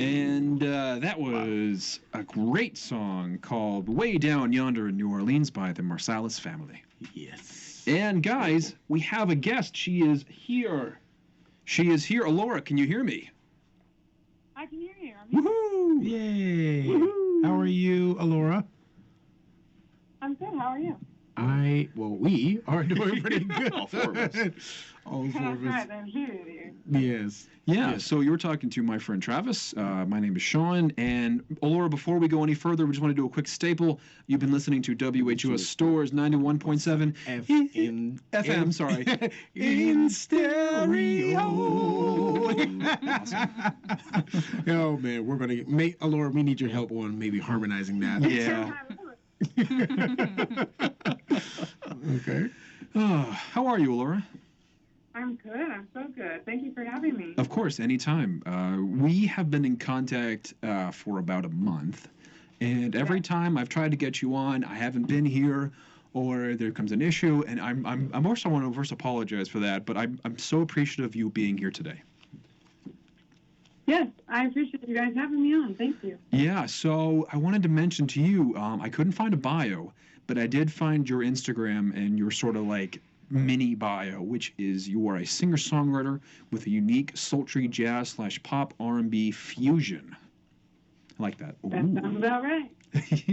And that was a great song called Way Down Yonder in New Orleans by the Marsalis family. Yes. And guys, we have a guest. She is here. Alaura, can you hear me? I can hear you. Woohoo! Yay! Woohoo! How are you, Alaura? I'm good. How are you? We are doing pretty good. All four of us. All four of us. Right, I'm here with you. Yes. Yeah, Yes. so you were talking to my friend Travis. My name is Shaun. And Alaura, before we go any further, we just want to do a quick staple. You've been listening to WHUS Stores 91.7 FM, sorry. In stereo. Oh, man, we're going to make, Alaura, we need your help on maybe harmonizing that. Yeah. Okay. How are you, Alaura? I'm good. I'm so good. Thank you for having me. Of course, anytime. We have been in contact for about a month, and every time I've tried to get you on, I haven't been here, or there comes an issue, and I'm also want to first apologize for that, but I'm so appreciative of you being here today. Yes, I appreciate you guys having me on. Thank you. Yeah, so I wanted to mention to you, I couldn't find a bio, but I did find your Instagram and your sort of like mini bio, which is you are a singer-songwriter with a unique sultry jazz/pop R&B fusion. I like that. That sounds about right.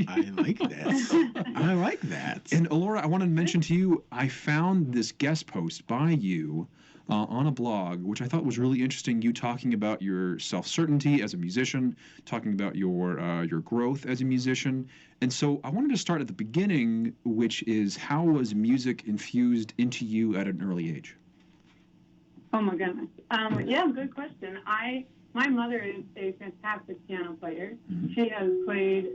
I like that. I like that. And Alaura, I wanted to mention to you, I found this guest post by you on a blog, which I thought was really interesting. You talking about your self-certainty as a musician, talking about your growth as a musician. And so I wanted to start at the beginning, which is how was music infused into you at an early age? Oh my goodness. Yeah, good question. My mother is a fantastic piano player. Mm-hmm. She has played.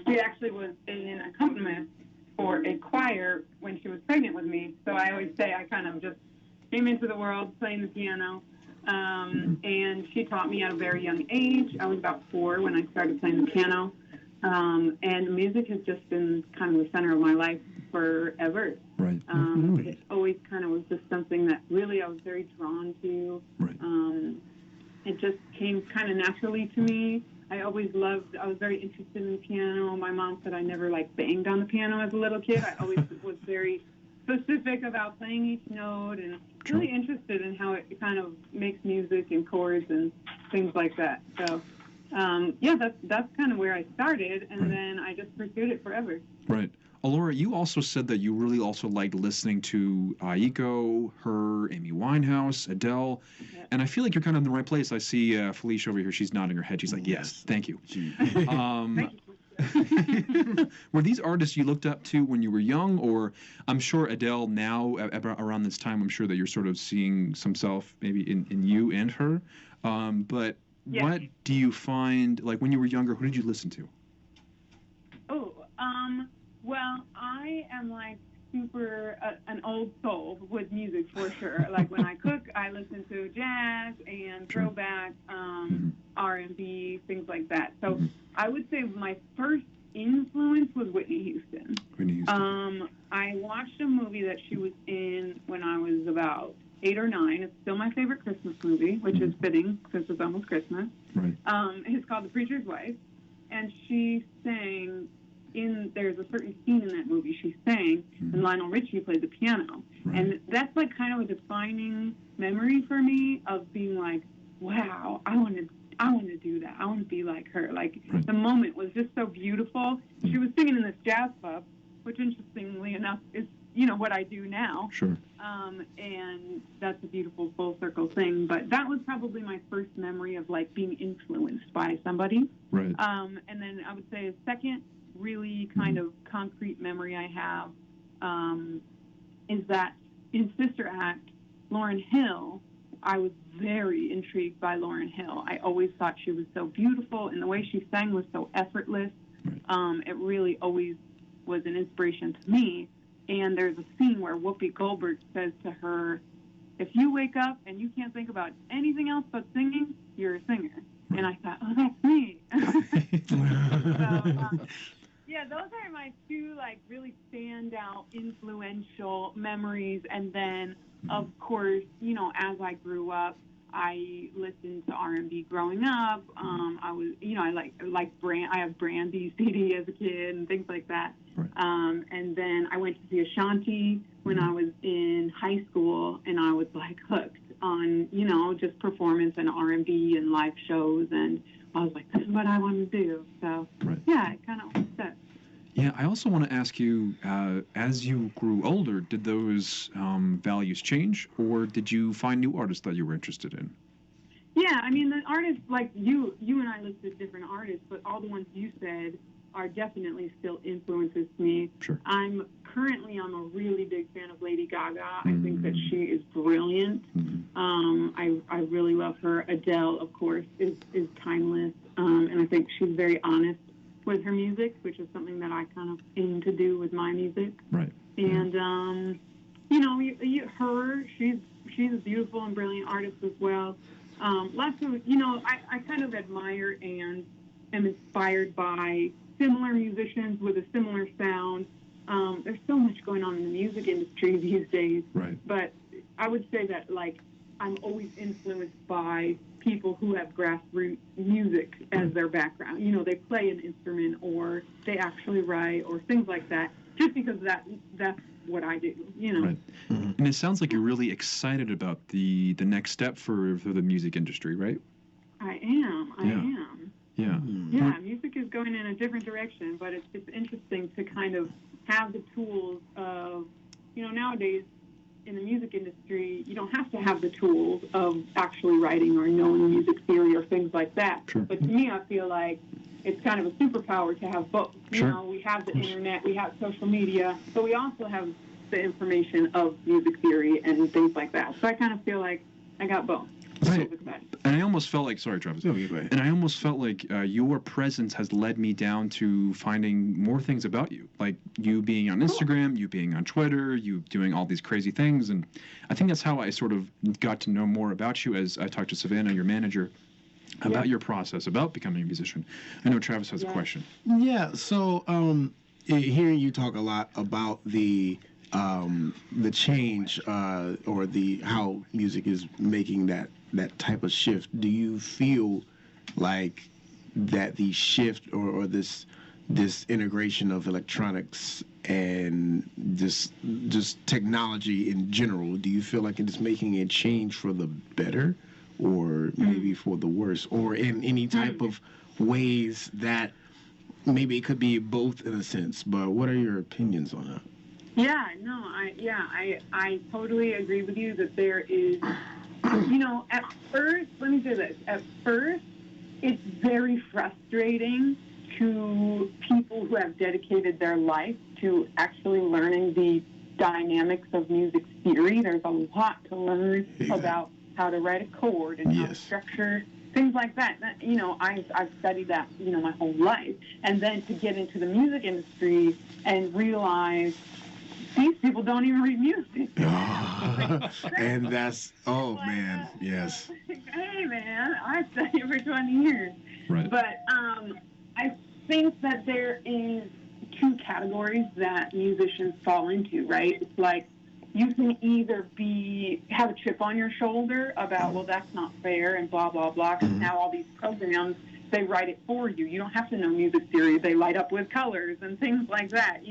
She actually was an accompanist for a choir when she was pregnant with me. So I always say I kind of just came into the world playing the piano. And she taught me at a very young age. I was about 4 when I started playing the piano. And music has just been kind of the center of my life forever. Right. It always kind of was just something that really I was very drawn to. Right. It just came kind of naturally to me. I was very interested in the piano. My mom said I never banged on the piano as a little kid. I always was very specific about playing each note and really interested in how it kind of makes music and chords and things like that. So, that's kind of where I started, and then I just pursued it forever. Right. Alaura, you also said that you really also liked listening to Aiko, her, Amy Winehouse, Adele, and I feel like you're kind of in the right place. I see Felise over here. She's nodding her head. She's like, yes, thank you. Thank you. Were these artists you looked up to when you were young, or I'm sure Adele now, around this time, I'm sure that you're sort of seeing some self maybe in you and her, but what do you find, like when you were younger, who did you listen to? Well, I am super an old soul with music for sure. Like when I cook, I listen to jazz and throwback, R&B, things like that. So I would say my first influence was Whitney Houston. I watched a movie that she was in when I was about 8 or 9. It's still my favorite Christmas movie, which is fitting since it's almost Christmas. Right. It's called The Preacher's Wife, and she sang. There's a certain scene in that movie she sang, and Lionel Richie played the piano. Right. And that's kind of a defining memory for me of being like, wow, I want to do that. I want to be like her. The moment was just so beautiful. She was singing in this jazz club, which interestingly enough is, what I do now. Sure. And that's a beautiful full circle thing. But that was probably my first memory of being influenced by somebody. Right. And then I would say a second really kind of concrete memory I have is that in Sister Act, Lauryn Hill, I was very intrigued by Lauryn Hill. I always thought she was so beautiful, and the way she sang was so effortless. It really always was an inspiration to me. And there's a scene where Whoopi Goldberg says to her, if you wake up and you can't think about anything else but singing, you're a singer. And I thought, oh, that's me. Those are my two, really standout, influential memories. And then, of course, as I grew up, I listened to R&B growing up. I was, I I have Brandy CD as a kid and things like that. Right. And then I went to see Ashanti when I was in high school, and I was like hooked on, just performance and R&B and live shows, and I was like, this is what I want to do. So, right. Yeah, it kind of stuck. Yeah, I also want to ask you, as you grew older, did those values change, or did you find new artists that you were interested in? Yeah, I mean, the artists, like you and I listed different artists, but all the ones you said are definitely still influences me. Sure. I'm a really big fan of Lady Gaga. I think that she is brilliant. I really love her. Adele, of course, is timeless, and I think she's very honest with her music, which is something that I kind of aim to do with my music. Right. And she's a beautiful and brilliant artist as well. Lots of, I kind of admire and am inspired by similar musicians with a similar sound. There's so much going on in the music industry these days. Right. But I would say that, I'm always influenced by people who have grassroots music as their background. They play an instrument, or they actually write, or things like that, just because that's what I do, Right. And it sounds like you're really excited about the next step for the music industry, right? I am. Yeah. Yeah, music is going in a different direction, but it's interesting to kind of have the tools of, nowadays in the music industry, you don't have to have the tools of actually writing or knowing music theory or things like that. Sure. But to me, I feel like it's kind of a superpower to have both. Sure. We have the internet, we have social media, but we also have the information of music theory and things like that. So I kind of feel like I got both. Right. And I almost felt like, sorry, Travis. No, you go ahead. And I almost felt like your presence has led me down to finding more things about you, like you being on Instagram, you being on Twitter, you doing all these crazy things. And I think that's how I sort of got to know more about you as I talked to Savannah, your manager, about your process, about becoming a musician. I know Travis has a question. Yeah, so hearing you talk a lot about the change or the how music is making that type of shift, do you feel like that the shift or this integration of electronics and just technology in general, do you feel like it is making a change for the better or maybe for the worse, or in any type of ways that maybe it could be both in a sense? But what are your opinions on that? Yeah, no, I totally agree with you that there is, at first, let me say this, at first, it's very frustrating to people who have dedicated their life to actually learning the dynamics of music theory. There's a lot to learn about how to write a chord and how to structure things like that. I've studied that, my whole life. And then to get into the music industry and realize these people don't even read music. And that's, man, yes. Hey, man, I've studied for 20 years. Right. But I think that there is two categories that musicians fall into, right? It's like you can either have a chip on your shoulder about, well, that's not fair and blah, blah, blah, because now all these programs, they write it for you. You don't have to know music theory. They light up with colors and things like that,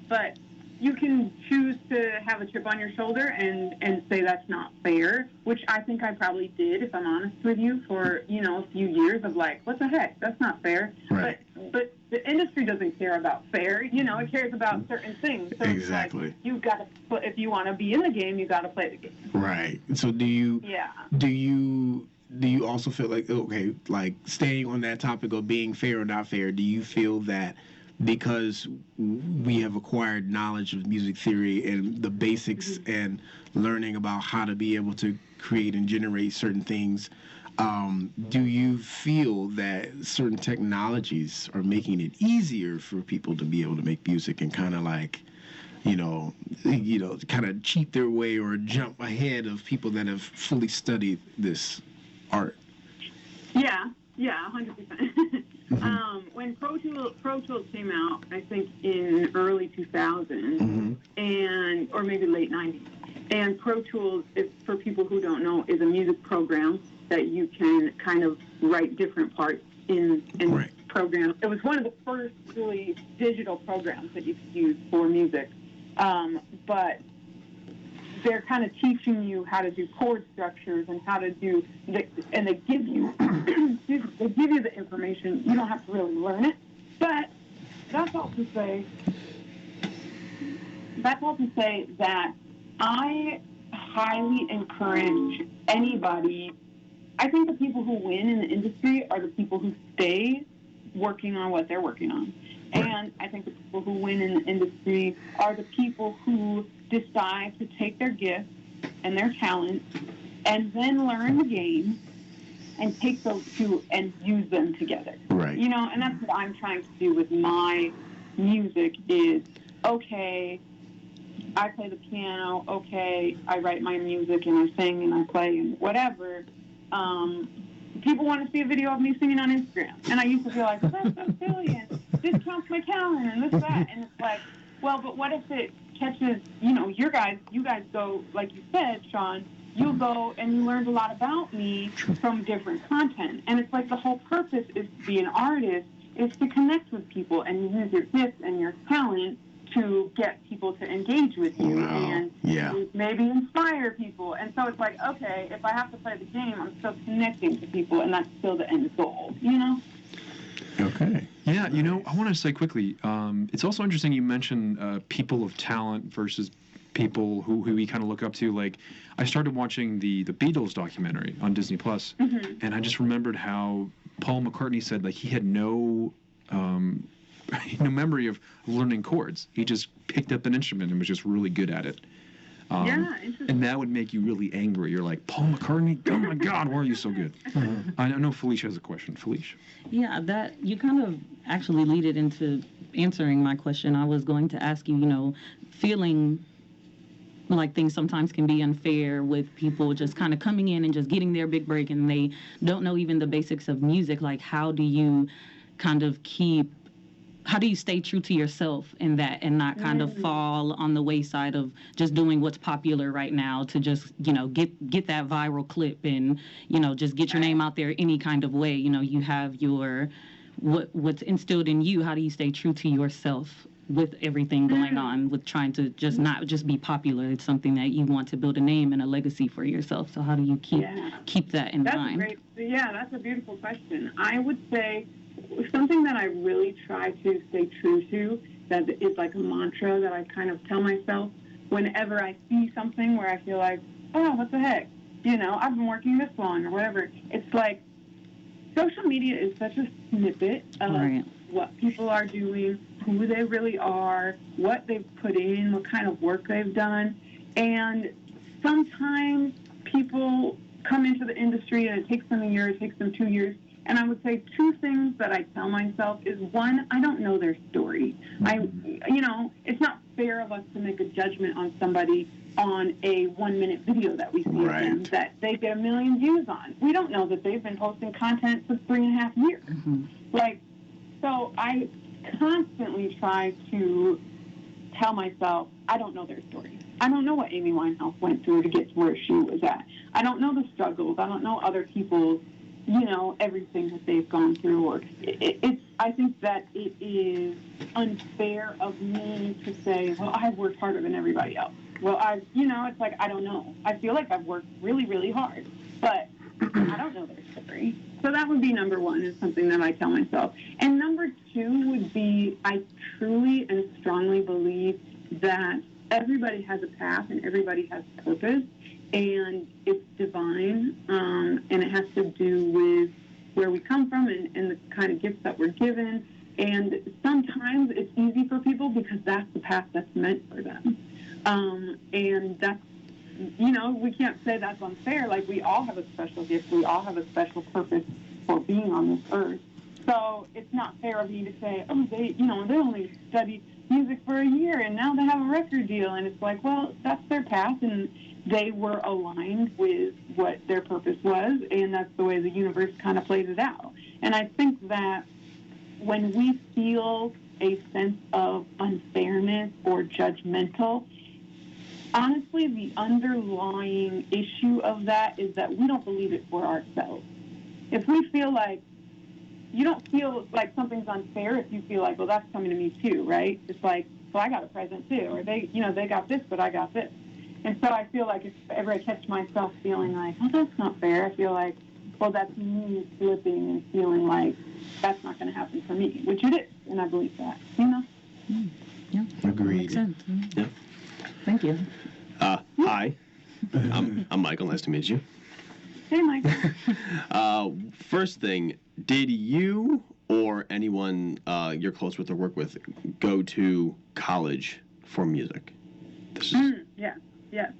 But you can choose to have a chip on your shoulder and say that's not fair, which I think I probably did, if I'm honest with you, for, a few years of like, what the heck, that's not fair. Right. But the industry doesn't care about fair, it cares about certain things. So exactly. It's like, you've got to, if you want to be in the game, you got to play the game. Right. So do you also feel like, okay, like staying on that topic of being fair or not fair, do you feel that because we have acquired knowledge of music theory and the basics and learning about how to be able to create and generate certain things, do you feel that certain technologies are making it easier for people to be able to make music and kind of like, kind of cheat their way or jump ahead of people that have fully studied this art? Yeah, 100%. When Pro Tools came out, I think in early 2000s, or maybe late 90s, And Pro Tools, for people who don't know, is a music program that you can kind of write different parts in Right. program. It was one of the first really digital programs that you could use for music. But they're kind of teaching you how to do chord structures and how to do, and they give you, they give you the information. You don't have to really learn it. But that's all to say that I highly encourage anybody. I think the people who win in the industry are the people who stay working on what they're working on. And I think the people who win in the industry are the people who decide to take their gifts and their talents and then learn the game and take those two and use them together. Right. You know, and that's what I'm trying to do with my music is, okay, I play the piano, okay, I write my music and I sing and I play and whatever. People want to see a video of me singing on Instagram. And I used to feel like, that's so silly, and this counts my talent, and this, that. And it's like, well, but what if it catches, you know, you guys go, like you said, Shaun, you go and you learned a lot about me from different content. And it's like the whole purpose is to be an artist, is to connect with people and use your gifts and your talent to get people to engage with you and maybe inspire people. And so it's like, okay, if I have to play the game, I'm still connecting to people, and that's still the end goal, you know? Okay. Yeah, you know, I want to say quickly, it's also interesting you mentioned people of talent versus people who we kind of look up to. Like, I started watching the Beatles documentary on Disney Plus, and I just remembered how Paul McCartney said, like, he had no memory of learning chords. He just picked up an instrument and was just really good at it. Interesting. And that would make you really angry. You're like, Paul McCartney, oh my God, why are you so good? I know Felise has a question. Felise. Yeah, that you kind of actually lead it into answering my question. I was going to ask you, you know, feeling like things sometimes can be unfair with people just kind of coming in and just getting their big break and they don't know even the basics of music. Like, how do you kind of how do you stay true to yourself in that and not kind of fall on the wayside of just doing what's popular right now to just, you know, get that viral clip and, you know, just get your name out there any kind of way? You know, you have your, what's instilled in you. How do you stay true to yourself with everything going on, with trying to just not just be popular? It's something that you want to build a name and a legacy for yourself. So how do you keep that in mind? That's a beautiful question. I would say something that I really try to stay true to, that is like a mantra that I kind of tell myself whenever I see something where I feel like, oh, what the heck? You know, I've been working this long or whatever. It's like social media is such a snippet of what people are doing, who they really are, what they've put in, what kind of work they've done. And sometimes people come into the industry and it takes them a year, it takes them 2 years. And I would say two things that I tell myself is, one, I don't know their story. You know, it's not fair of us to make a judgment on somebody on a 1-minute video that we see of them that they get 1 million views on. We don't know that they've been posting content for 3.5 years. Like, so I constantly try to tell myself, I don't know their story. I don't know what Amy Winehouse went through to get to where she was at. I don't know the struggles. I don't know other people's, you know, everything that they've gone through. Or I think that it is unfair of me to say, well, I've worked harder than everybody else. Well, it's like, I don't know. I feel like I've worked really, really hard, but I don't know their story. So that would be number one, is something that I tell myself. And number two would be, I truly and strongly believe that everybody has a path and everybody has purpose. And it's divine, and it has to do with where we come from and the kind of gifts that we're given. And sometimes it's easy for people because that's the path that's meant for them. And that's, you know, we can't say that's unfair. Like, we all have a special gift. We all have a special purpose for being on this earth. So it's not fair of me to say, oh, they only studied music for a year and now they have a record deal. And it's like, well, that's their path, and they were aligned with what their purpose was, and that's the way the universe kind of plays it out. And I think that when we feel a sense of unfairness or judgmental, honestly, the underlying issue of that is that we don't believe it for ourselves. If we feel like, you don't feel like something's unfair if you feel like, well, that's coming to me too, right? It's like, well, I got a present too, or they got this, but I got this. And so I feel like if ever I catch myself feeling like, oh, that's not fair, I feel like, well, that's me slipping and feeling like that's not going to happen for me, which it is, and I believe that, Yeah. Agreed. Makes sense. Yeah. Thank you. Hi, I'm Michael. Nice to meet you. Hey, Mike. First thing, did you or anyone you're close with or work with go to college for music? Yes. Yeah.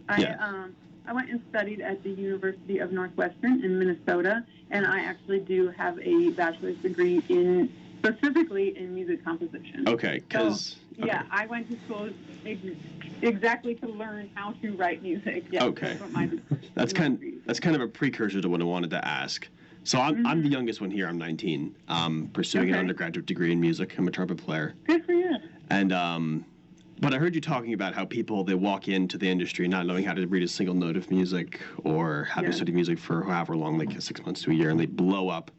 I went and studied at the University of Northwestern in Minnesota, and I actually do have a bachelor's degree specifically in music composition. Okay, because... So, yeah, I went to school exactly to learn how to write music. Yes, Okay. That's That's kind of a precursor to what I wanted to ask. So I'm the youngest one here. I'm 19. I'm pursuing an undergraduate degree in music. I'm a trumpet player. Good for you. And but I heard you talking about how people, they walk into the industry not knowing how to read a single note of music or how to study music for however long, like 6 months to a year, and they blow up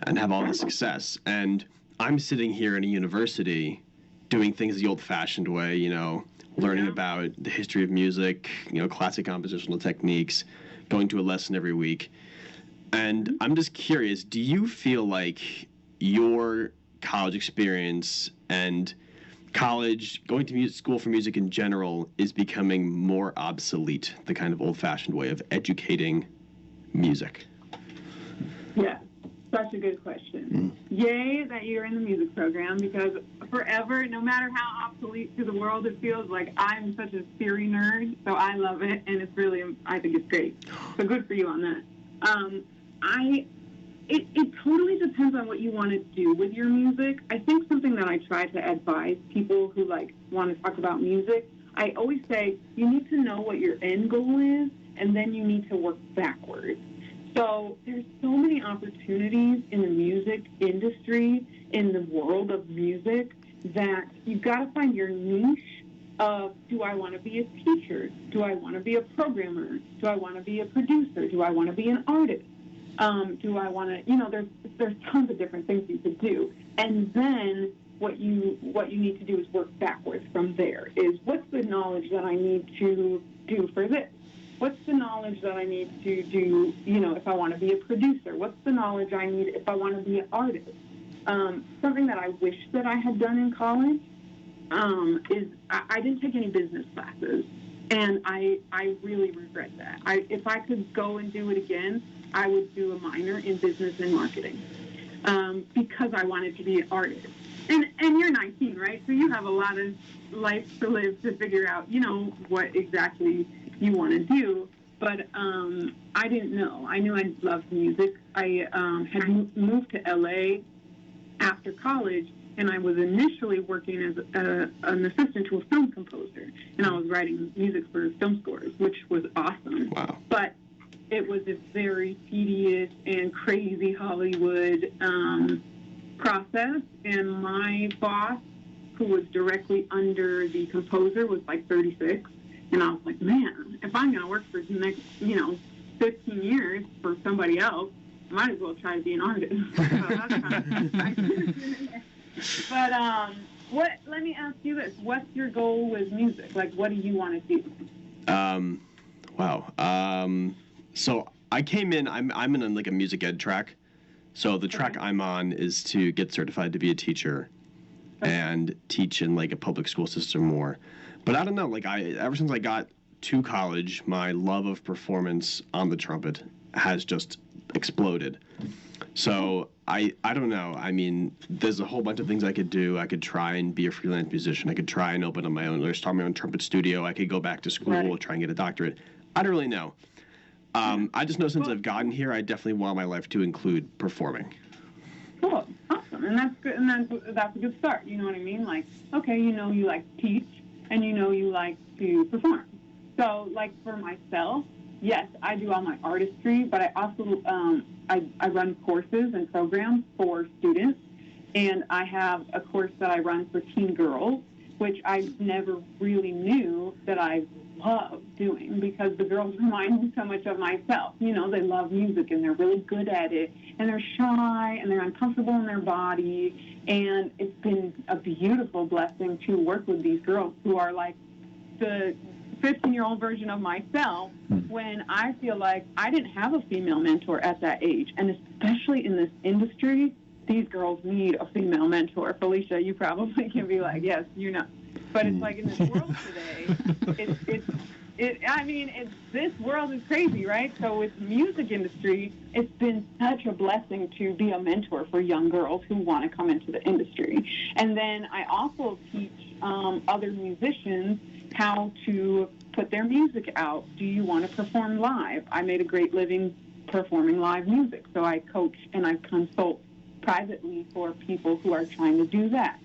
and have all the success. And I'm sitting here in a university doing things the old-fashioned way, learning about the history of music, classic compositional techniques, going to a lesson every week. And I'm just curious, do you feel like your college experience and going to school for music in general is becoming more obsolete, the kind of old-fashioned way of educating music? Yeah, such a good question. Yay that you're in the music program, because forever, no matter how obsolete to the world it feels, like I'm such a theory nerd, so I love it, and it's really, I think it's great. So good for you on that. It totally depends on what you want to do with your music. I think something that I try to advise people who want to talk about music, I always say you need to know what your end goal is, and then you need to work backwards. So there's so many opportunities in the music industry, in the world of music, that you've got to find your niche of, do I want to be a teacher? Do I want to be a programmer? Do I want to be a producer? Do I want to be an artist? Do I want to, there's tons of different things you could do. And then what you need to do is work backwards from there. Is, what's the knowledge that I need to do for this? What's the knowledge that I need to do, if I want to be a producer? What's the knowledge I need if I want to be an artist? Something that I wish that I had done in college is I didn't take any business classes, and I really regret that. If I could go and do it again, I would do a minor in business and marketing, because I wanted to be an artist. And you're 19, right? So you have a lot of life to live to figure out, what exactly you want to do. But I didn't know. I knew I loved music. I had moved to LA after college, and I was initially working as an assistant to a film composer, and I was writing music for film scores, which was awesome. Wow. But it was a very tedious and crazy Hollywood process, and my boss, who was directly under the composer, was like 36, and I was like, man, if I'm going to work for the next, 15 years for somebody else, I might as well try to be an artist. So that's kind of but let me ask you this. What's your goal with music? Like, what do you want to do? Wow. So I came in, I'm in like a music ed track. So the track I'm on is to get certified to be a teacher and teach in like a public school system more. But I don't know, ever since I got to college, my love of performance on the trumpet has just exploded. So I don't know. I mean, there's a whole bunch of things I could do. I could try and be a freelance musician. I could try and open up my own, or start my own trumpet studio. I could go back to school, try and get a doctorate. I don't really know. I just know since I've gotten here, I definitely want my life to include performing. Cool, awesome, and that's good, and that's a good start. You know what I mean? Like, okay, you like to teach, and you like to perform. So, for myself, yes, I do all my artistry, but I also I run courses and programs for students, and I have a course that I run for teen girls, which I never really knew that I loved doing, because the girls remind me so much of myself. You know, they love music and they're really good at it, and they're shy and they're uncomfortable in their body, and it's been a beautiful blessing to work with these girls who are like the 15-year-old version of myself, when I feel like I didn't have a female mentor at that age. And especially in this industry, these girls need a female mentor. Felicia, you probably can be like, yes, you know. But it's like in this world today, this world is crazy, right? So with the music industry, it's been such a blessing to be a mentor for young girls who want to come into the industry. And then I also teach other musicians how to put their music out. Do you want to perform live? I made a great living performing live music, so I coach and I consult privately for people who are trying to do that,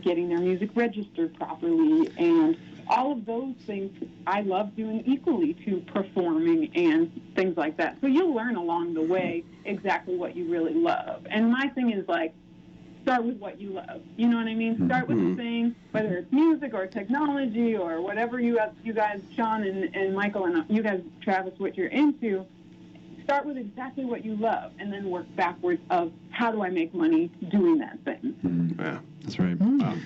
getting their music registered properly, and all of those things I love doing equally to performing and things like that. So you'll learn along the way exactly what you really love. And my thing is like, start with what you love. You know what I mean? Start with the thing, whether it's music or technology or whatever you guys, Shaun and Michael and you guys, Travis, what you're into. Start with exactly what you love, and then work backwards of how do I make money doing that thing. Yeah, That's right.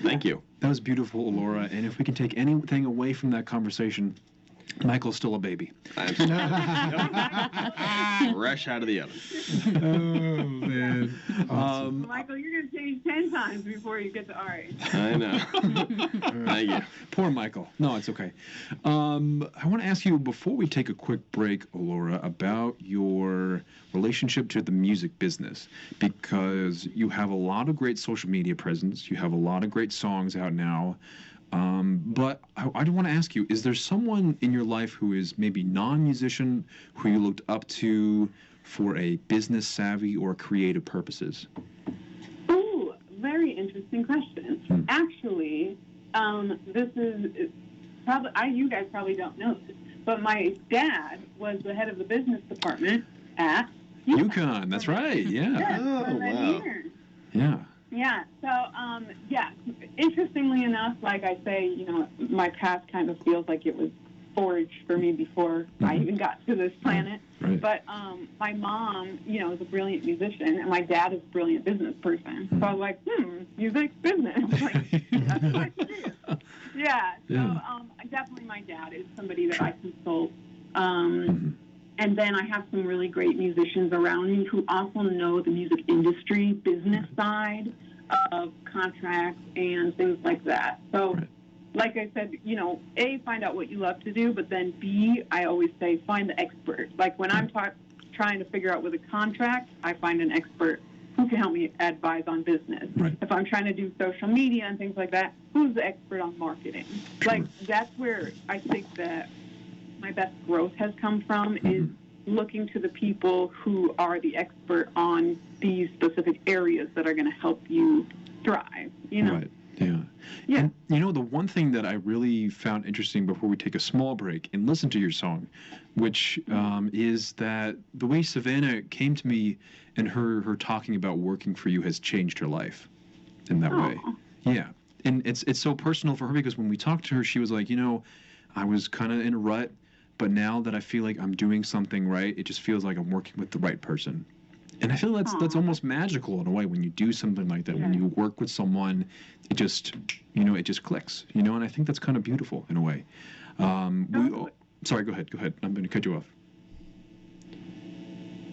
thank you. That was beautiful, Alaura. And if we can take anything away from that conversation, Michael's still a baby. I'm fresh out of the oven. Oh, man. Awesome. Michael, you're going to change 10 times before you get to RH. I know. Thank you. Poor Michael. No, it's okay. I want to ask you, before we take a quick break, Alaura, about your relationship to the music business, because you have a lot of great social media presence. You have a lot of great songs out now. But I do want to ask you, is there someone in your life who is maybe non-musician who you looked up to for a business savvy or creative purposes? Ooh, very interesting question. Actually, this is probably, you guys probably don't know this, but my dad was the head of the business department at UCONN. That's right. Yeah. Yes, for Oh, many wow. years. Yeah. Yeah, so, interestingly enough, like I say, you know, my past kind of feels like it was forged for me before I even got to this planet. Right. But my mom, you know, is a brilliant musician, and my dad is a brilliant business person. So I was like, music, business. Like, that's what I should do. Yeah, so definitely my dad is somebody that I consult. And then I have some really great musicians around me who also know the music industry, business side of contracts and things like that. So, like I said, you know, A, find out what you love to do, but then B, I always say find the expert. Like when I'm trying to figure out with a contract, I find an expert who can help me advise on business. Right. If I'm trying to do social media and things like that, who's the expert on marketing? Like that's where I think that my best growth has come from, is looking to the people who are the expert on these specific areas that are going to help you thrive, you know? Right. Yeah. Yeah. And, you know, the one thing that I really found interesting before we take a small break and listen to your song, which is that the way Savannah came to me and her talking about working for you has changed her life in that way. Yeah. And it's so personal for her, because when we talked to her, she was like, you know, I was kind of in a rut, but now that I feel like I'm doing something right, it just feels like I'm working with the right person. And I feel that's almost magical in a way when you do something like that. When you work with someone, it just clicks, you know, and I think that's kind of beautiful in a way. Sorry, go ahead. I'm going to cut you off.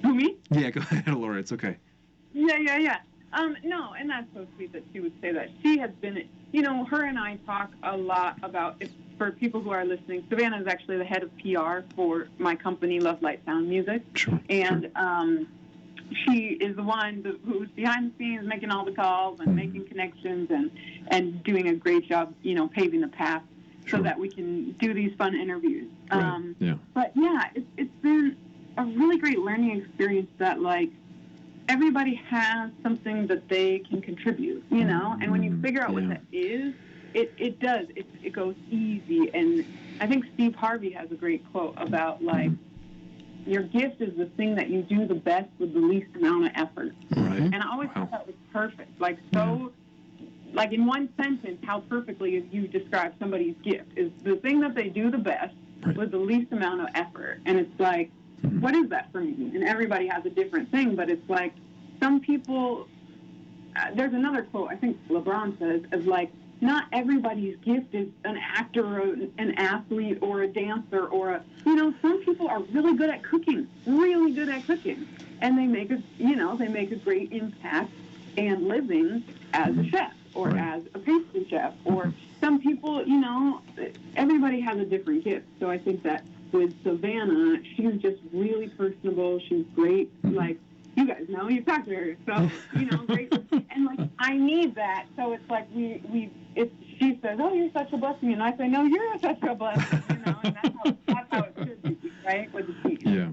Who, me? Yeah, go ahead, Laura. It's okay. Yeah. No, and that's so sweet that she would say that. She has been, you know, her and I talk a lot about, for people who are listening, Savannah is actually the head of PR for my company, Lovelight Sound Music. Sure. And she is the one who's behind the scenes making all the calls and making connections and doing a great job, you know, paving the path so that we can do these fun interviews. Yeah. But yeah, it's been a really great learning experience that, like, everybody has something that they can contribute, you know? And when you figure out what that is, it does. It goes easy. And I think Steve Harvey has a great quote about, like, your gift is the thing that you do the best with the least amount of effort. Right. And I always thought that was perfect. Like, so like in one sentence, how perfectly you describe somebody's gift is the thing that they do the best with the least amount of effort. And it's like, what is that for me? And everybody has a different thing, but it's like some people, there's another quote, I think LeBron says, is like, not everybody's gift is an actor or an athlete or a dancer or a, some people are really good at cooking, and they make a great impact and living as a chef or as a pastry chef, or some people, everybody has a different gift. So I think that with Savannah, she's just really personable. She's great. Like, you guys know, you've talked to her, so, great. And, like, I need that. So it's like she says, oh, you're such a blessing. And I say, no, you're such a blessing, and that's how it should be, right, with the team. Yeah.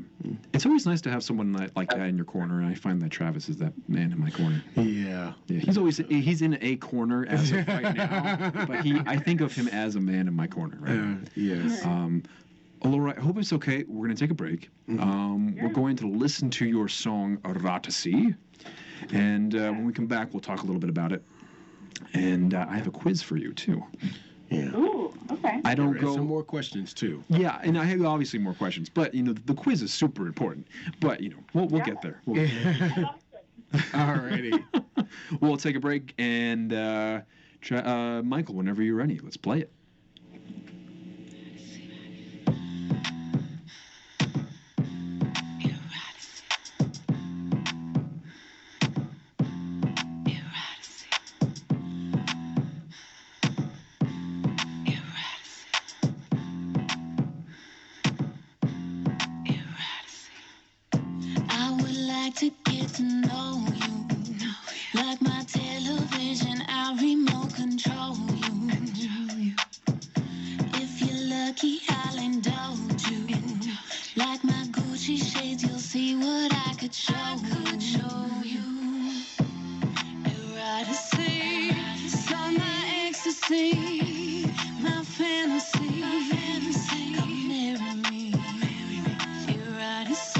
It's always nice to have someone like that in your corner, and I find that Travis is that man in my corner. Yeah. He's in a corner as of right now, but I think of him as a man in my corner, right? Yes. Alaura, I hope it's okay. We're going to take a break. We're going to listen to your song, EROTICY. And when we come back, we'll talk a little bit about it. And I have a quiz for you, too. Yeah. Ooh, okay. I don't go... some more questions, too. Yeah, and I have obviously more questions. But, the quiz is super important. But, we'll get there. We'll get there. All righty. We'll take a break. And, Michael, whenever you're ready, let's play it. To get to know you, like my television, I'll remote control you. If you're lucky, I'll indulge you. Like my Gucci shades, you'll see what I could show you. Eroticy, saw my ecstasy, my fantasy. Come marry me. Eroticy.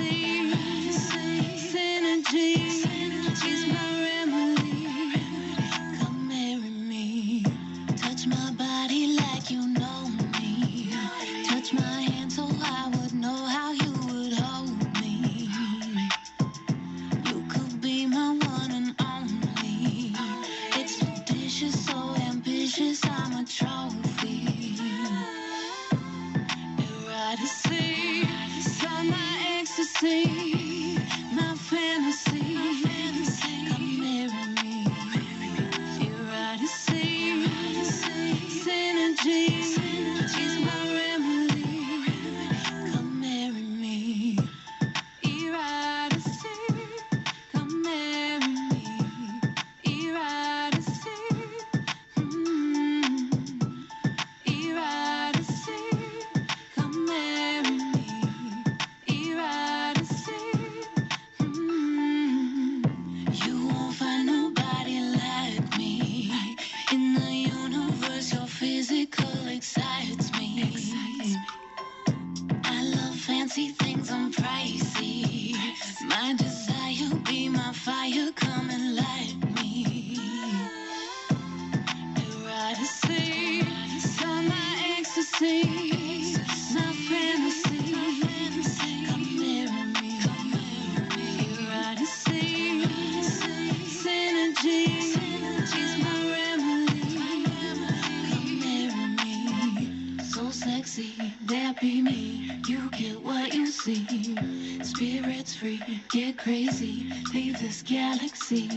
She's my remedy. Come marry me. Touch my body like you know me. Touch my hand so I would know how you would hold me. You could be my one and only. Expeditious, so ambitious, I'm a trophy. Eroticy, saw my ecstasy, my fantasy. Come marry me. Eroticy, synergy. She's my remedy. Come marry me. Eroticy, come marry me. Eroticy, eroticy, come marry me. Eroticy. You won't find nobody like me. In the universe, your physical excites me. I love fancy things, I'm pricey. My desire be my fire, come and light me. Eroticy, saw my ecstasy, my fantasy. Come marry me. Eroticy, synergy. She's my remedy. Come marry me. So sexy, that be me. You get what you see. Spirits free, get crazy. Leave this galaxy.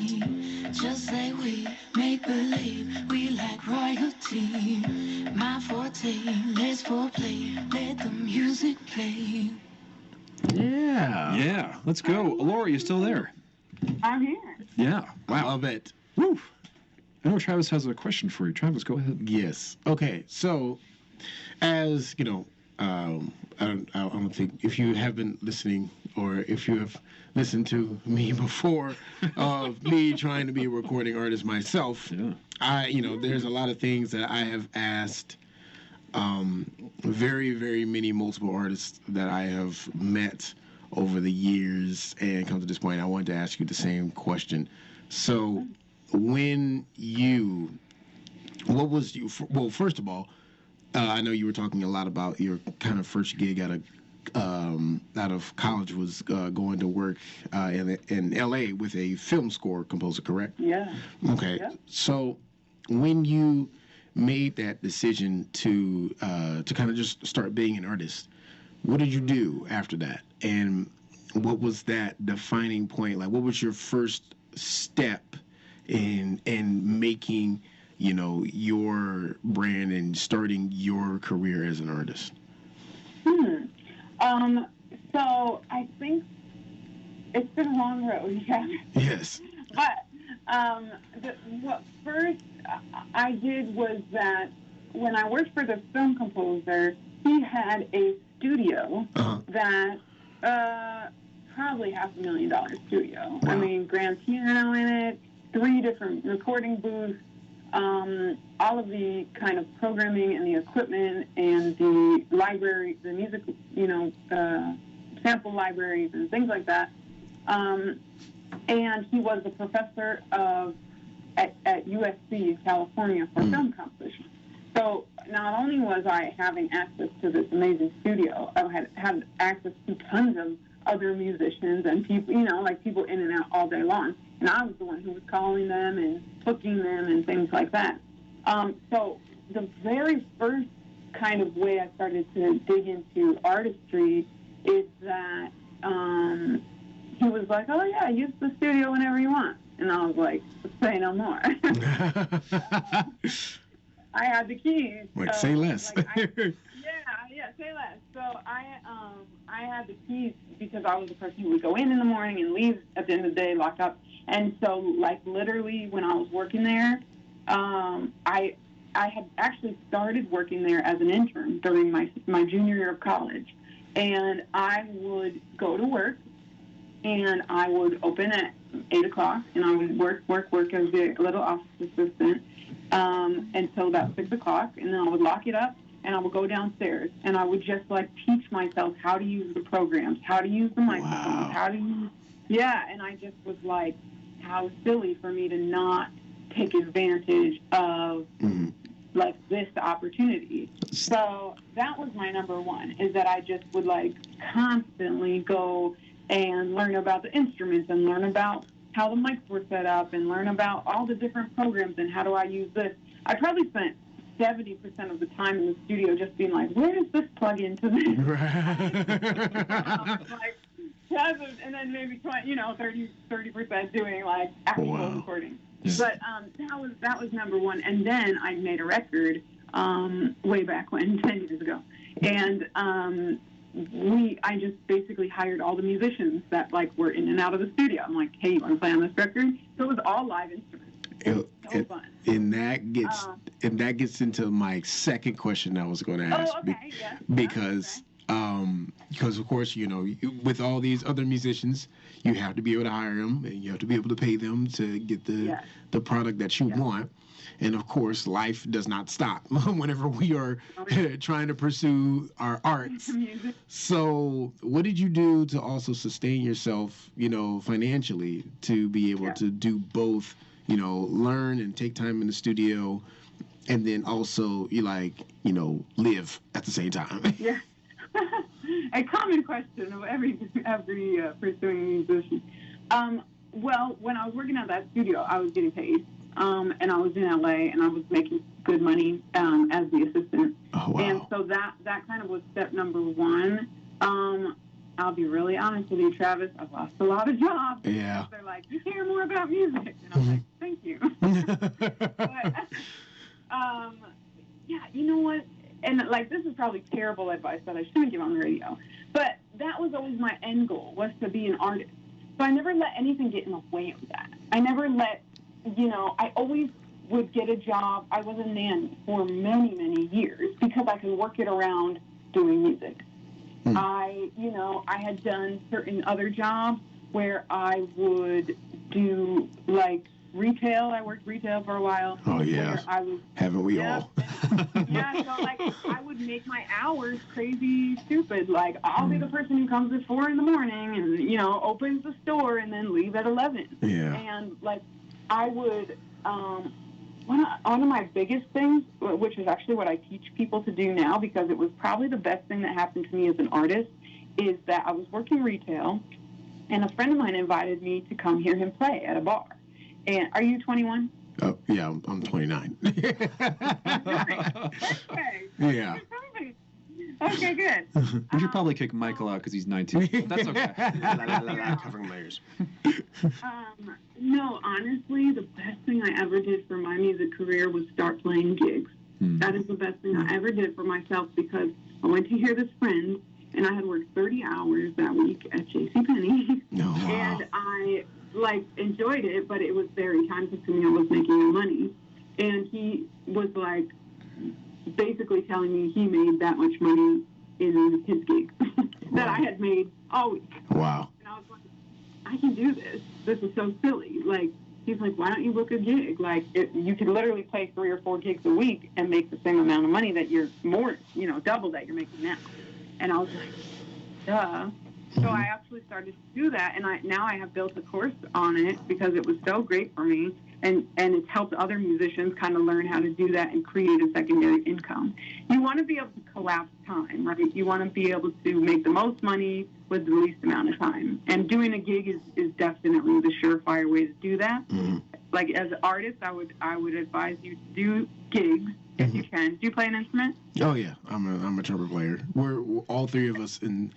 Just say we make believe. We like royalty. My forte, let's foreplay. Let the music play. Yeah. Yeah, let's go. Alaura, you still there? I'm here. Yeah. Wow. Love it. Woo. I know Travis has a question for you. Travis, go ahead. Yes. Okay. So, as you know, I don't think if you have been listening or if you have listened to me before of me trying to be a recording artist myself, there's a lot of things that I have asked very, very many multiple artists that I have met over the years, and come to this point, I wanted to ask you the same question. So, when you What was you? Well, first of all, I know you were talking a lot about your kind of first gig out of college was going to work in L.A. with a film score composer, correct? Yeah. Okay. Yeah. So when you made that decision to kind of just start being an artist, what did you do after that? And what was that defining point? Like, what was your first step in making, your brand and starting your career as an artist? So I think it's been a long road, yeah. Yes. But what first I did was that when I worked for the film composer, he had a studio that probably $500,000 studio. Wow. I mean, grand piano in it, 3 different recording booths, all of the kind of programming and the equipment and the library, the music, sample libraries and things like that. And he was a professor at USC in California for film composition. So not only was I having access to this amazing studio, I had access to tons of other musicians and people, people in and out all day long. And I was the one who was calling them and booking them and things like that. So the very first kind of way I started to dig into artistry is that he was like, "Oh yeah, use the studio whenever you want," and I was like, "Say no more." I had the keys. Like, say less. Say less. So I had the keys because I was the person who would go in the morning and leave at the end of the day, locked up. And so, like, literally when I was working there, I had actually started working there as an intern during my junior year of college. And I would go to work, and I would open at 8 o'clock, and I would work as a little office assistant until about 6 o'clock, and then I would lock it up, and I would go downstairs, and I would just, like, teach myself how to use the programs, how to use the microphones, how to use... Yeah, and I just was like, how silly for me to not take advantage of... like this opportunity. So that was my number one, is that I just would like constantly go and learn about the instruments and learn about how the mics were set up and learn about all the different programs and how do I use this. I probably spent 70% of the time in the studio just being like, where does this plug into this? And then maybe 30% doing like actual recording. Yeah. But that was number one. And then I made a record way back when, 10 years ago. And I just basically hired all the musicians that like were in and out of the studio. I'm like, hey, you want to play on this record? So it was all live instruments. It was so fun. And that gets into my second question I was going to ask. Oh, okay, yes. Because of course, with all these other musicians, you have to be able to hire them and you have to be able to pay them to get the product that you want. And of course, life does not stop whenever we are trying to pursue our arts. So what did you do to also sustain yourself, financially, to be able to do both, learn and take time in the studio, and then also live at the same time? Yeah. A common question of every pursuing musician. Well, when I was working at that studio, I was getting paid, and I was in LA, and I was making good money as the assistant. Oh, wow. And so that kind of was step number one. I'll be really honest with you, Travis. I've lost a lot of jobs. Yeah. They're like, you care more about music, and I'm like, thank you. But, yeah, you know what? And, like, this is probably terrible advice that I shouldn't give on the radio. But that was always my end goal, was to be an artist. So I never let anything get in the way of that. I never let, I always would get a job. I was a nanny for many, many years because I could work it around doing music. I had done certain other jobs where I would do, like, retail. I worked retail for a while. Oh, yeah. Haven't we all? Yeah, so, like, I would make my hours crazy stupid. Like, I'll be the person who comes at 4 in the morning and, opens the store and then leave at 11. Yeah. And, like, I would one of my biggest things, which is actually what I teach people to do now, because it was probably the best thing that happened to me as an artist, is that I was working retail, and a friend of mine invited me to come hear him play at a bar. And are you 21? Oh, yeah, I'm 29. Okay. Yeah. Okay, good. We should probably kick Michael out because he's 19. But that's okay. Covering my ears. No, honestly, the best thing I ever did for my music career was start playing gigs. That is the best thing I ever did for myself, because I went to hear this friend, and I had worked 30 hours that week at JCPenney. No, wow. And I, enjoyed it, but it was very time-consuming. I was making no money. And he was, basically telling me he made that much money in his gig that I had made all week. Wow. And I was like, I can do this. This is so silly. He's like, why don't you book a gig? You could literally play 3 or 4 gigs a week and make the same amount of money that you're double that you're making now. And I was like, duh. So I actually started to do that, and now I have built a course on it because it was so great for me, and it's helped other musicians kind of learn how to do that and create a secondary income. You want to be able to collapse time, right? You want to be able to make the most money with the least amount of time. And doing a gig is definitely the surefire way to do that. Mm-hmm. As an artist, I would advise you to do gigs if you can. Do you play an instrument? Oh yeah, I'm a trumpet player. We're all three of us in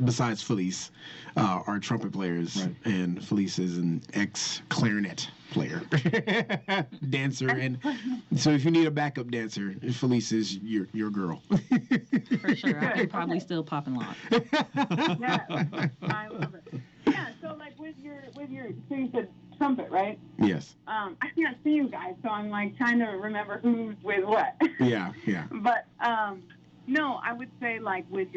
besides Felise are trumpet players, right. And Felise is an ex-clarinet player, dancer, and so if you need a backup dancer, Felise is your girl. For sure, I could probably still pop and lock. Yeah, I love it. Yeah, so with your so you said trumpet, right? Yes. I can't see you guys, so I'm trying to remember who's with what. Yeah. But no, I would say with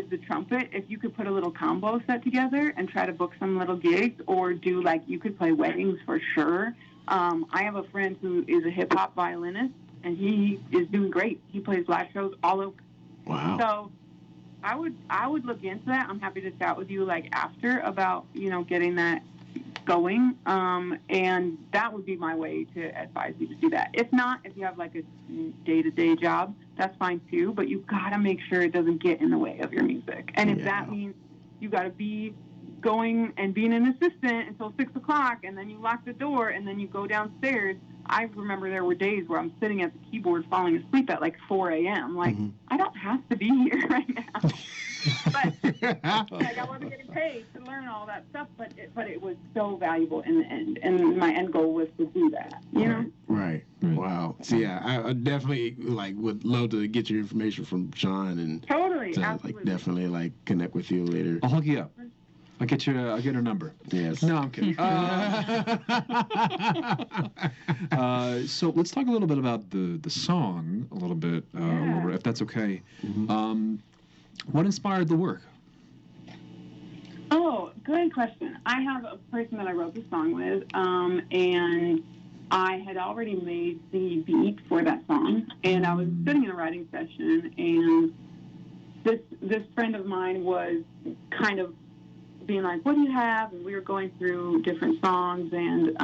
the trumpet, if you could put a little combo set together and try to book some little gigs, or do you could play weddings for sure. I have a friend who is a hip hop violinist, and he is doing great. He plays live shows all over. Wow. So I would look into that. I'm happy to chat with you after about getting that going, and that would be my way to advise you to do that. If not, if you have a day-to-day job, that's fine too, but you've got to make sure it doesn't get in the way of your music. And if that means you got to be going and being an assistant until 6 o'clock, and then you lock the door, and then you go downstairs. I remember there were days where I'm sitting at the keyboard falling asleep at 4 a.m. I don't have to be here right now. But I wasn't getting paid to learn all that stuff, but it was so valuable in the end, and my end goal was to do that. You know? Right. Wow. So I definitely would love to get your information from Shaun and totally, to, absolutely. definitely connect with you later. I'll hook you up. I'll get her number. Yes. No, I'm kidding. So let's talk a little bit about the song a little bit, Laura, if that's okay. Mm-hmm. What inspired the work? Oh, good question. I have a person that I wrote the song with, and I had already made the beat for that song, and I was sitting in a writing session, and this friend of mine was kind of being like, what do you have? And we were going through different songs, and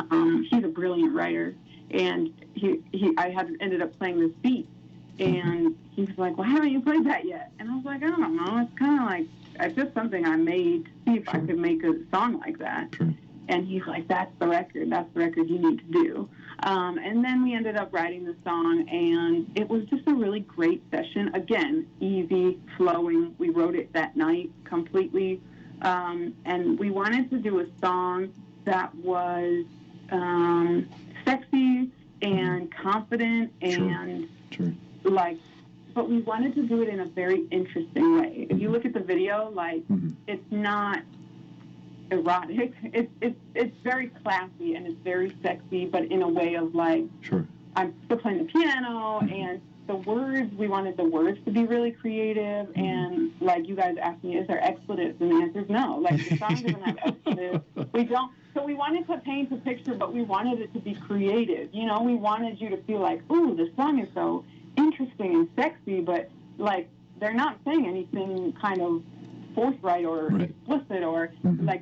he's a brilliant writer, and I had ended up playing this beat, and he was like, well, haven't you played that yet? And I was like, I don't know. It's kind of it's just something I made to see if I could make a song like that. Sure. And he's like, that's the record you need to do. And then we ended up writing the song, and it was just a really great session. Again, easy, flowing. We wrote it that night completely. And we wanted to do a song that was sexy and confident and Sure. but we wanted to do it in a very interesting way. If you look at the video, it's not erotic. It's very classy and it's very sexy, but in a way of Sure. I'm still playing the piano, and the words, we wanted the words to be really creative, and you guys asked me, is there expletives? And the answer is no. The song doesn't have expletives. We don't. So we wanted to paint a picture, but we wanted it to be creative. We wanted you to feel ooh, the song is so interesting and sexy, but they're not saying anything kind of forthright or explicit, or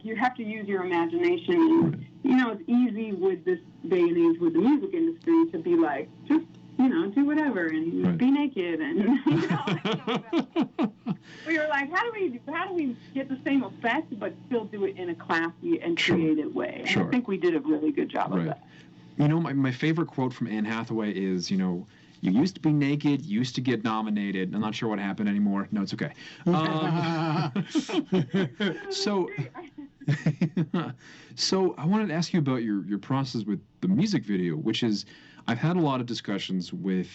you have to use your imagination and it's easy with this day and age with the music industry to be like, just, do whatever and be naked and, we were like, how do we get the same effect but still do it in a classy and creative way? And I think we did a really good job of that. My favorite quote from Anne Hathaway is, you used to be naked, you used to get nominated. I'm not sure what happened anymore. No, it's okay. So I wanted to ask you about your process with the music video, which is, I've had a lot of discussions with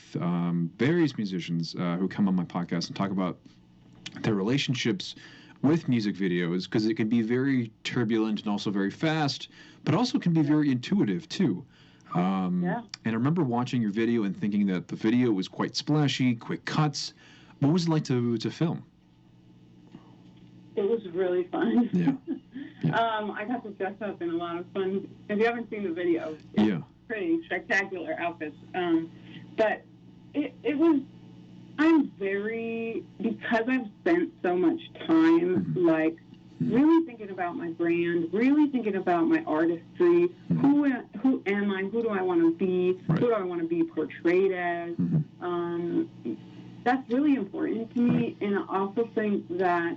various musicians who come on my podcast and talk about their relationships with music videos, because it can be very turbulent and also very fast, but also can be very intuitive too. And I remember watching your video and thinking that the video was quite splashy, quick cuts. What was it like to film? It was really fun. Yeah. I got to dress up in a lot of fun. If you haven't seen the video, it's pretty spectacular outfits. But it was, because I've spent so much time, like, really thinking about my brand, really thinking about my artistry, who am I, who do I want to be, who do I want to be portrayed as. That's really important to me, and I also think that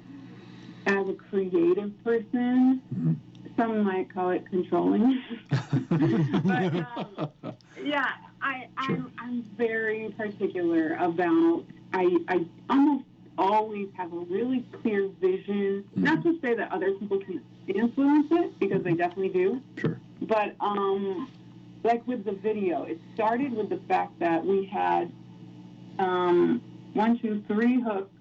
as a creative person, some might call it controlling, but I'm very particular about, I almost always have a really clear vision, not to say that other people can influence it, because they definitely do, but like with the video, it started with the fact that we had 3 hooks,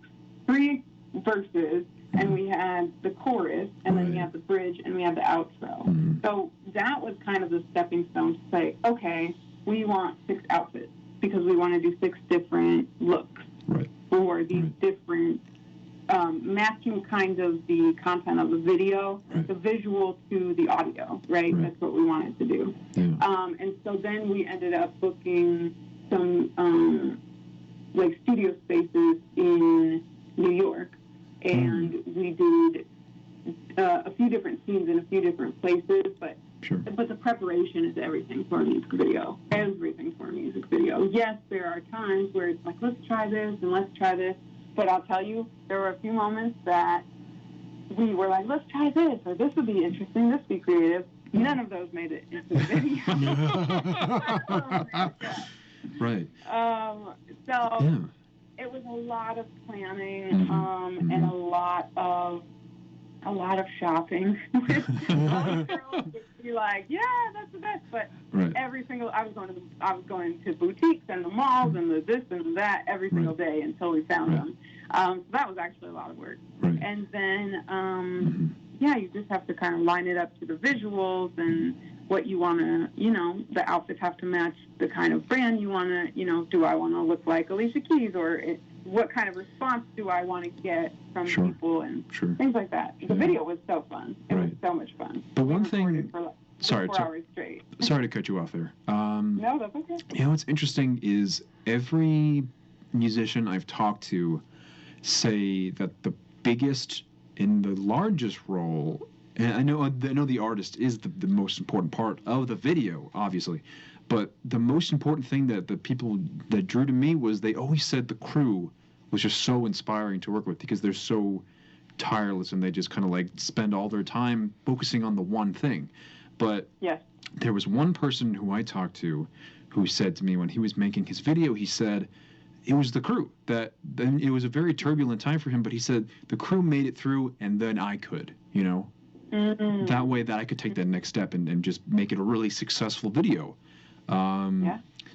3 verses, and we had the chorus, and then we had the bridge, and we had the outro. So that was kind of the stepping stone to say, okay, we want 6 outfits, because we want to do 6 different looks for these different, matching kind of the content of the video, the visual to the audio, right? That's what we wanted to do. And so then we ended up booking some like studio spaces in New York, and we did a few different scenes in a few different places, but the preparation is everything for a music video. Everything for a music video. Yes, there are times where it's like, let's try this and let's try this, but I'll tell you, there were a few moments that we were like, let's try this, or this would be interesting, this would be creative. None of those made it into the video. So it was a lot of planning and a lot of shopping. Girls would be like, yeah, that's the best, but I was going to boutiques and the malls and the this and that every single day until we found them. So that was actually a lot of work. And then you just have to kind of line it up to the visuals and what you want to, the outfits have to match the kind of brand you want to, do I want to look like Alicia Keys, or what kind of response do I want to get from people and things like that. The video was so fun. It was so much fun. But one thing, for like sorry 4 hours straight. Sorry to cut you off there. No, that's okay. What's interesting is every musician I've talked to say that the biggest and the largest role, and I know the artist is the most important part of the video, obviously, but the most important thing that the people that drew to me was they always said the crew was just so inspiring to work with, because they're so tireless and they just kind of like spend all their time focusing on the one thing. But there was one person who I talked to who said to me when he was making his video, he said it was the crew. That then it was a very turbulent time for him, but he said the crew made it through, and then I could, that way that I could take that next step and just make it a really successful video.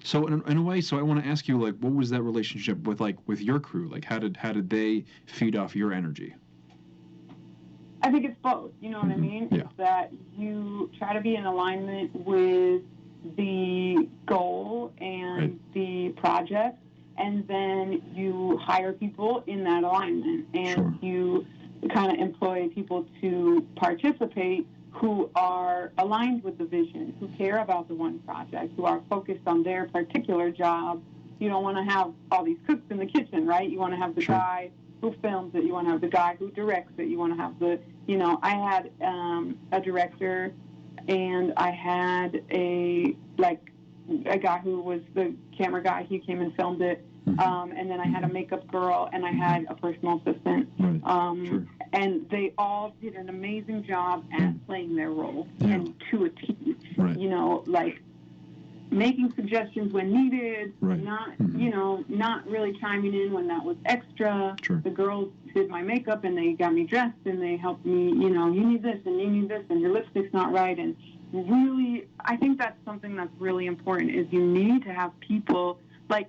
So in a way, I want to ask you, like, what was that relationship with your crew? Like, how did they feed off your energy? I think it's both. You know what I mean? Yeah. It's that you try to be in alignment with the goal and the project, and then you hire people in that alignment, and you kind of employ people to participate who are aligned with the vision, who care about the one project, who are focused on their particular job. You don't want to have all these cooks in the kitchen, right? You want to have the guy who films it. You want to have the guy who directs it. You want to have the, I had a director and I had a guy who was the camera guy. He came and filmed it. And then I had a makeup girl, and I had a personal assistant. Sure. And they all did an amazing job at playing their role, and to a T. Right. You know, like making suggestions when needed, Right. not, not really chiming in when that was extra. Sure. The girls did my makeup, and they got me dressed, and they helped me, you need this, and you need this, and your lipstick's not right. And really, I think that's something that's really important, is you need to have people, like,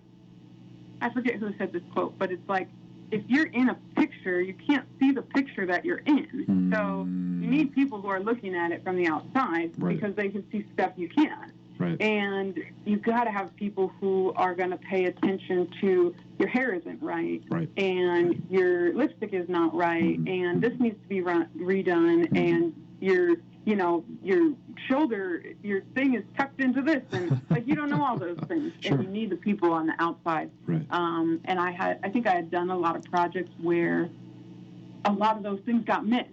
I forget who said this quote, but it's like, if you're in a picture, you can't see the picture that you're in. So you need people who are looking at it from the outside, because they can see stuff you can't. Right. And you've got to have people who are going to pay attention to your hair isn't right, and your lipstick is not right, and this needs to be redone, and your shoulder, your thing is tucked into this, and like you don't know all those things, and you need the people on the outside. Right. And I think I had done a lot of projects where a lot of those things got missed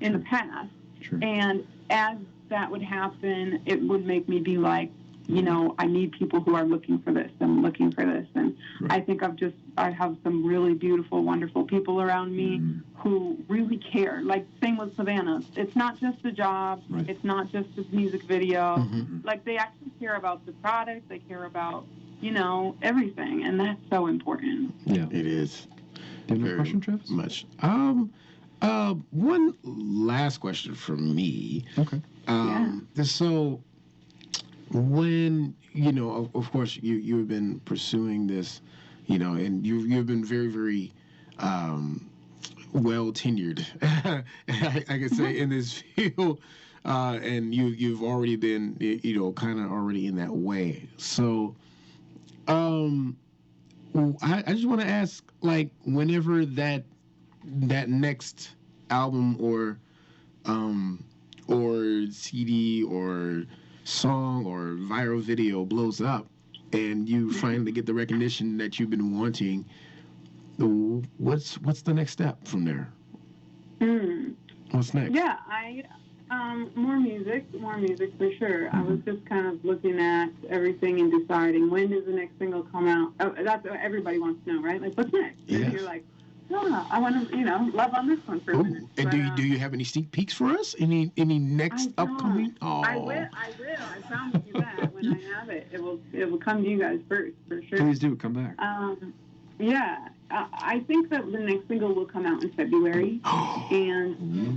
in the past, and as that would happen, it would make me be like, I need people who are looking for this and looking for this. And I think I have some really beautiful, wonderful people around me who really care. Like, same with Savannah. It's not just a job. Right. It's not just a music video. Like, they actually care about the product. They care about, everything. And that's so important. Yeah. It is. Do you have a question, Travis? Much. One last question from me. Okay. So, when of course, you've been pursuing this, and you've been very, very well tenured, I can say, in this field, and you've already been, kind of already in that way. So, I just want to ask, like, whenever that next album or CD or song or viral video blows up, and you finally get the recognition that you've been wanting, what's the next step from there? What's next? Yeah, more music for sure. I was just kind of looking at everything and deciding, when does the next single come out? Oh, that's what everybody wants to know, right? Like, what's next? Yes. And you're like, I want to, love on this one for a minute. And but, do you have any sneak peeks for us? Any next upcoming? Oh, I will. I promise you that when I have it, it will come to you guys first, for sure. Please do come back. Yeah, I think that the next single will come out in February, and we're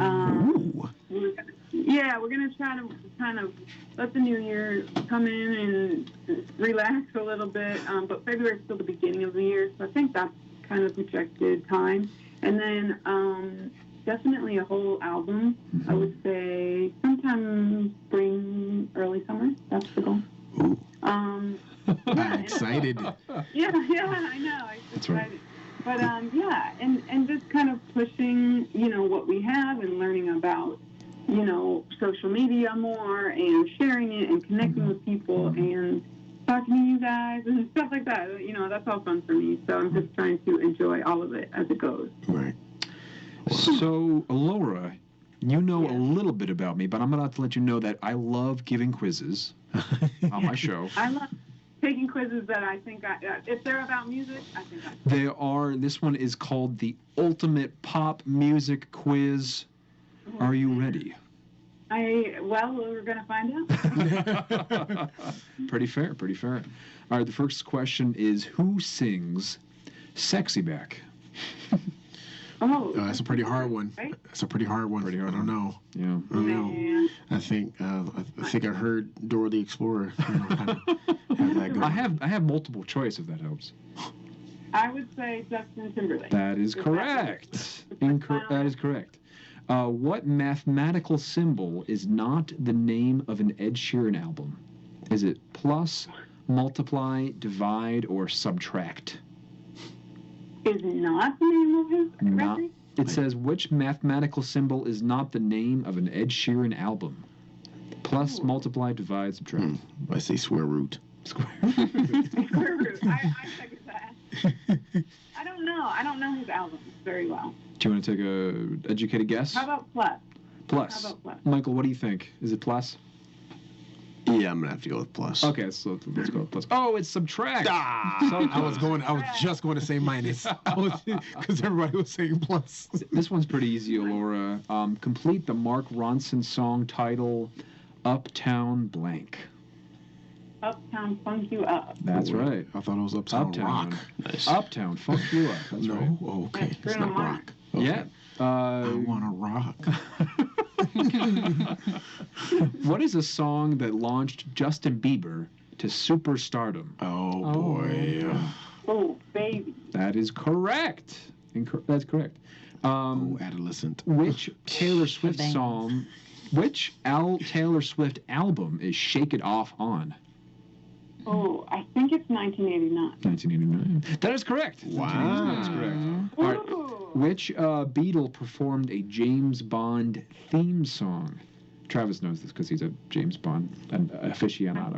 gonna try to kind of let the new year come in and relax a little bit. But February is still the beginning of the year, so I think that's kind of projected time. And then definitely a whole album. I would say sometime spring, early summer. That's the goal. I'm excited. Yeah, I know. I'm excited. But and just kind of pushing, what we have and learning about, social media more and sharing it and connecting with people and talking to you guys and stuff like that. That's all fun for me. So I'm just trying to enjoy all of it as it goes. Right. So, Alaura, a little bit about me, but I'm about to let you know that I love giving quizzes on my show. I love taking quizzes that I think, if they're about music, I think They are. This one is called the Ultimate Pop Music Quiz. Are you ready? We're going to find out. Pretty fair. All right, the first question is, who sings Sexy Back? That's a pretty hard one. Right? That's a pretty hard one. I don't know. Yeah. I don't know. I think I heard Dora the Explorer. Have that go. I have multiple choice, if that helps. I would say Justin Timberlake. That is correct. That is correct. What mathematical symbol is not the name of an Ed Sheeran album? Is it plus, multiply, divide, or subtract? Is not the name of his record? It says, which mathematical symbol is not the name of an Ed Sheeran album? Plus, multiply, divide, subtract. I say square root. Square root. I second that. I don't know. I don't know his albums very well. Do you want to take a educated guess? How about plus? Plus. How about plus? Michael, what do you think? Is it plus? Yeah, I'm gonna have to go with plus. Okay, so let's go with plus. Oh, it's subtract. I was just going to say minus because everybody was saying plus. This one's pretty easy, Alaura. Complete the Mark Ronson song title, Uptown Blank. Uptown Funk You Up. That's right. I thought it was Uptown Rock. Nice. Uptown Funk You Up. That's No, right. oh, okay, That's it's good not on mine. rock. Okay. Yeah. I wanna rock. What is a song that launched Justin Bieber to superstardom? Oh boy. Oh, baby. That is correct. That's correct. Adolescent. Which Taylor Swift bangs. song? Which Taylor Swift album is "Shake It Off" on? Oh, I think it's 1989. 1989. That is correct. Wow. That is correct. All right. Ooh. Which Beatle performed a James Bond theme song? Travis knows this because he's a James Bond aficionado.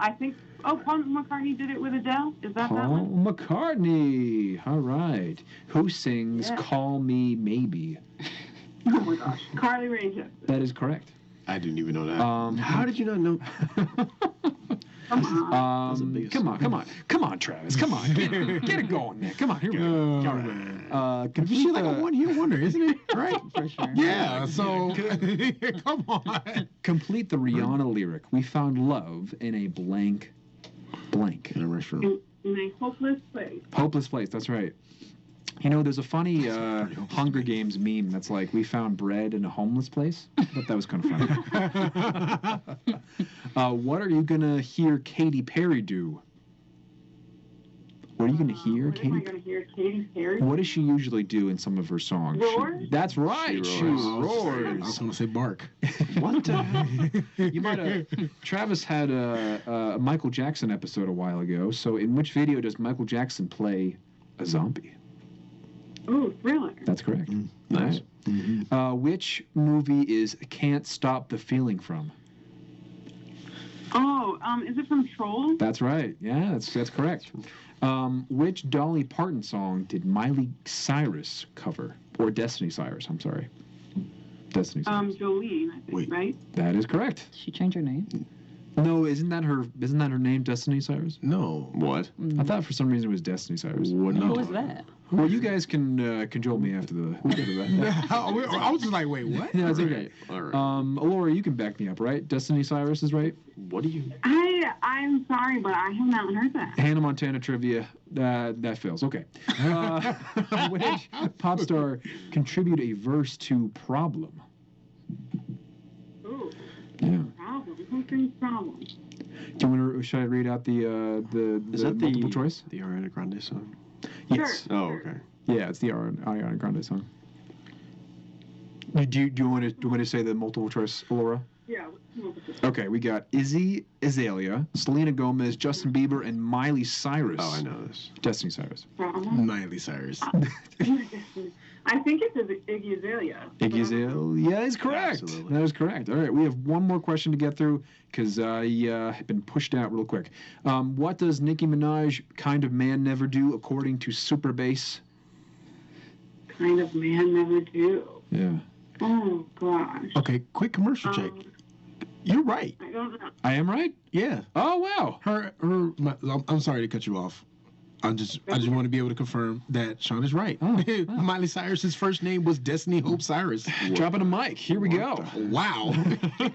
I think Paul McCartney did it with Adele. Is that Paul one? McCartney. All right. Who sings Yeah. "Call Me Maybe"? Oh my gosh. Carly Rae Jepsen. That is correct. I didn't even know that. How did you not know? Come on. Come on, Travis. Come on, get it going, man. Come on, here we go. All right. This is like a one-hit wonder, isn't it? Right? For sure. Yeah. So come on. Complete the Rihanna lyric. We found love in a blank. In a restaurant. In a hopeless place. Hopeless place. That's right. You know, there's a funny Hunger Games meme that's like, we found bread in a homeless place. I thought that was kind of funny. What are you going to hear Katy Perry do? What are you going to hear What am I going to hear Katy Perry? What does she usually do in some of her songs? Roar? That's right. She roars. I was roars. going to say bark. What the heck? You might have. Travis had a Michael Jackson episode a while ago. So, in which video does Michael Jackson play a zombie? Ooh, Thriller. That's correct. Nice. Which movie is Can't Stop the Feeling from? Oh, is it from Trolls? That's right. Yeah, that's correct. Which Dolly Parton song did Miley Cyrus cover? Or Destiny Cyrus, I'm sorry. Destiny Cyrus. Jolene, I think, Wait. right? That is correct. She changed her name. No, isn't that her name, Destiny Cyrus? No. What? I thought for some reason it was Destiny Cyrus. What? Who was that? Well, you guys can cajole me after that. I was just like, wait, what? No, it's okay. All right. Laura, you can back me up, right? Destiny Cyrus is right. What do you? I'm sorry, but I have not heard that. Hannah Montana trivia, that fails. Okay. Which pop star contribute a verse to Problem? Ooh, Yeah. Problem. Who sings Problem? Do you want to? Should I read out the Is that the multiple choice? The Ariana Grande song? Yes. Sure. Oh, okay. Yeah, it's the Ariana Grande song. Do you want to say the multiple choice, Laura? Yeah. Okay, we got Izzy Azalea, Selena Gomez, Justin Bieber, and Miley Cyrus. Oh, I know this. Destiny Cyrus. Problem. Miley Cyrus. I think it's Iggy Azalea. Iggy Azalea is correct. Absolutely. That is correct. All right, we have one more question to get through because I have been pushed out real quick. What does Nicki Minaj kind of man never do according to Super Bass? Kind of man never do. Yeah. Oh gosh. Okay, quick commercial check. You're right. I don't know. I am right? Yeah. Oh, wow. I'm sorry to cut you off. I just want to be able to confirm that Shaun is right. Oh, wow. Miley Cyrus's first name was Destiny Hope Cyrus. Dropping a mic. Here we go. Wow.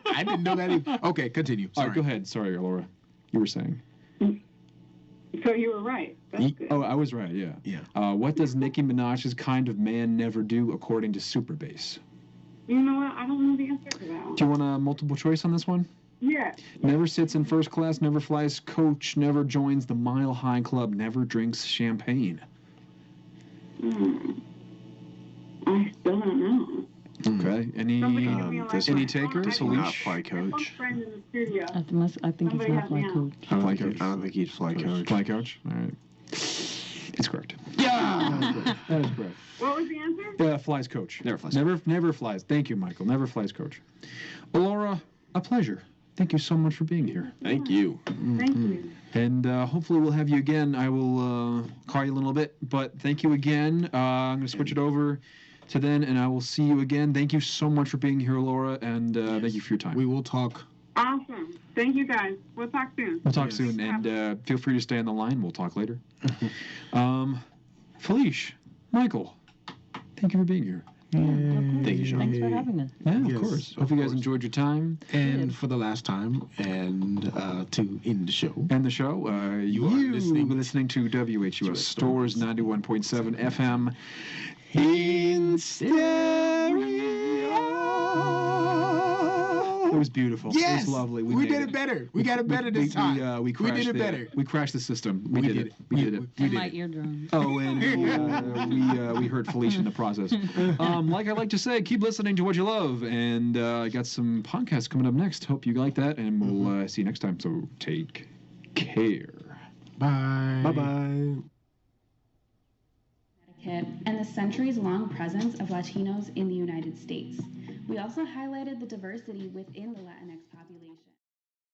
I didn't know that either. Okay, continue. All Sorry. right, go ahead. Sorry, Laura. You were saying. So you were right. That's good. Oh, I was right, yeah. Yeah. What does Nicki Minaj's kind of man never do according to Super Bass? You know what? I don't know the answer to that. Do you want a multiple choice on this one? Yeah. Never sits in first class, never flies coach, never joins the Mile High Club, never drinks champagne. I still don't know. Okay. Any Somebody give me a this any lifeline. takers? This will not Alicia? fly My coach. friend in the studio. I think Somebody it's help not me like out. coach. I don't think he'd fly coach. Fly coach? All right. It's correct. Yeah! That is correct. What was the answer? Flies coach. Never flies. Never flies. Thank you, Michael. Never flies coach. Laura, a pleasure. Thank you so much for being here. Thank you. Thank you. And hopefully we'll have you again. I will call you a little bit, but thank you again. I'm going to switch it over to then, and I will see you again. Thank you so much for being here, Laura, and thank you for your time. We will talk Awesome. Thank you, guys. We'll talk soon. We'll talk Yes. soon, and feel free to stay on the line. We'll talk later. Felise, Michael, thank you for being here. Thank you, Shaun. Thanks for having us. Yeah, Yes, of course. of Hope you guys course. enjoyed your time. And for the last time, and to end the show. And the show, you are listening listening to WHUS Stores 91.7 FM in stereo. It was beautiful. Yes, It was lovely. we did made it better. We got it better this time. We We did it crashed better. We crashed the system. We We did did it. it. We did it. And my eardrums. Oh, and we heard Felicia in the process. Like I like to say, keep listening to what you love. And I got some podcasts coming up next. Hope you like that. And we'll see you next time. So take care. Bye. Bye-bye. And the centuries-long presence of Latinos in the United States. We also highlighted the diversity within the Latinx population.